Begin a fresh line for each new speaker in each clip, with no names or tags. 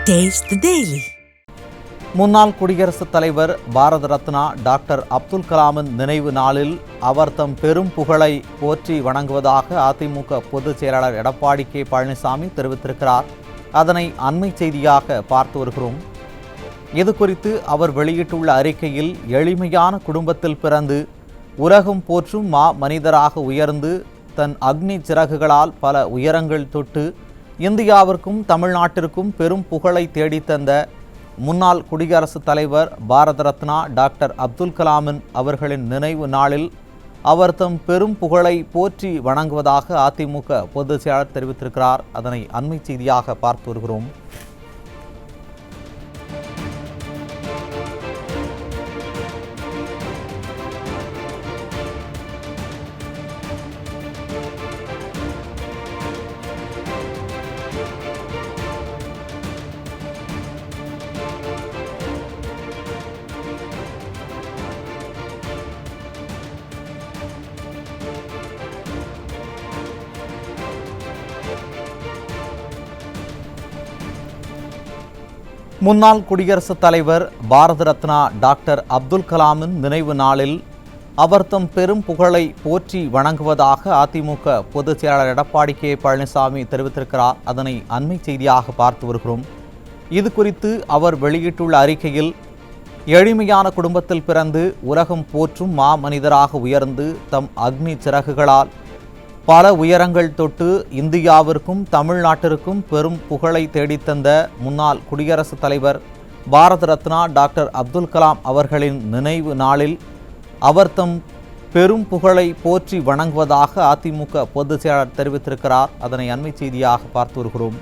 Taste the Daily.
முன்னாள் குடியரசுத் தலைவர் பாரத ரத்னா டாக்டர் அப்துல் கலாமின் நினைவு நாளில் அவர் தம் பெரும் புகழை போற்றி வணங்குவதாக அதிமுக பொதுச் செயலாளர் எடப்பாடி கே பழனிசாமி தெரிவித்திருக்கிறார். அதனை அண்மை செய்தியாக பார்த்து வருகிறோம். இது குறித்து அவர் வெளியிட்டுள்ள அறிக்கையில், எளிமையான குடும்பத்தில் பிறந்து உலகம் போற்றும் மனிதராக உயர்ந்து தன் அக்னி சிறகுகளால் பல உயரங்கள் தொட்டு இந்தியாவிற்கும் தமிழ்நாட்டிற்கும் பெரும் புகழை தேடித்தந்த முன்னாள் குடியரசுத் தலைவர் பாரத ரத்னா டாக்டர் அப்துல் கலாமின் அவர்களின் நினைவு நாளில் அவர் தம் பெரும் புகழை போற்றி வணங்குவதாக அதிமுக பொதுச் செயலாளர் தெரிவித்திருக்கிறார். அதனை அண்மை செய்தியாக பார்த்து வருகிறோம். முன்னாள் குடியரசுத் தலைவர் பாரத ரத்னா டாக்டர் அப்துல் கலாமின் நினைவு நாளில் அவர் தம் பெரும் புகழை போற்றி வணங்குவதாக அதிமுக பொதுச் செயலாளர் எடப்பாடி கே பழனிசாமி தெரிவித்திருக்கிறார். அதனை அண்மை செய்தியாக பார்த்து வருகிறோம். இது குறித்து அவர் வெளியிட்டுள்ள அறிக்கையில், எளிமையான குடும்பத்தில் பிறந்து உலகம் போற்றும் மனிதராக உயர்ந்து தம் அக்னி சிறகுகளால் பல உயரங்கள் தொட்டு இந்தியாவிற்கும் தமிழ்நாட்டிற்கும் பெரும் புகழை தேடித்தந்த முன்னாள் குடியரசுத் தலைவர் பாரத ரத்னா டாக்டர் அப்துல் கலாம் அவர்களின் நினைவு நாளில் அவர் தம் பெரும் புகழை போற்றி வணங்குவதாக அதிமுக பொதுச் செயலாளர் தெரிவித்திருக்கிறார். அதனை அண்மை செய்தியாக பார்த்து வருகிறோம்.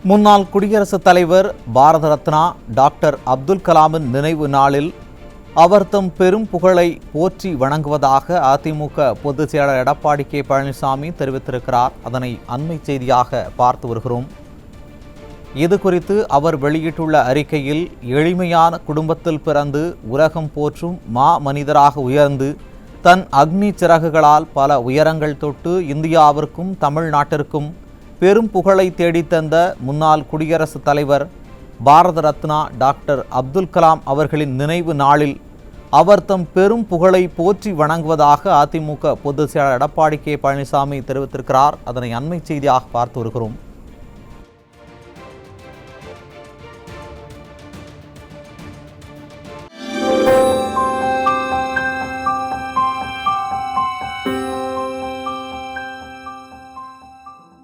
முன்னாள் குடியரசுத் தலைவர் பாரத ரத்னா டாக்டர் அப்துல் கலாமின் நினைவு நாளில் அவர் தம் பெரும் புகழை போற்றி வணங்குவதாக அதிமுக பொதுச் செயலாளர் எடப்பாடி கே பழனிசாமி தெரிவித்திருக்கிறார். அதனை அண்மை செய்தியாக பார்த்து வருகிறோம். இது குறித்து அவர் வெளியிட்டுள்ள அறிக்கையில், எளிமையான குடும்பத்தில் பிறந்து உலகம் போற்றும் மனிதராக உயர்ந்து தன் அக்னி சிறகுகளால் பல உயரங்கள் தொட்டு இந்தியாவிற்கும் தமிழ்நாட்டிற்கும் பெரும் புகழை தேடித்தந்த முன்னாள் குடியரசுத் தலைவர் பாரத ரத்னா டாக்டர் அப்துல் கலாம் அவர்களின் நினைவு நாளில் அவர் தம் பெரும் புகழை போற்றி வணங்குவதாக அதிமுக பொதுச் செயலாளர் எடப்பாடி கே பழனிசாமி தெரிவித்திருக்கிறார். அதனை அண்மை செய்தியாக பார்த்து வருகிறோம்.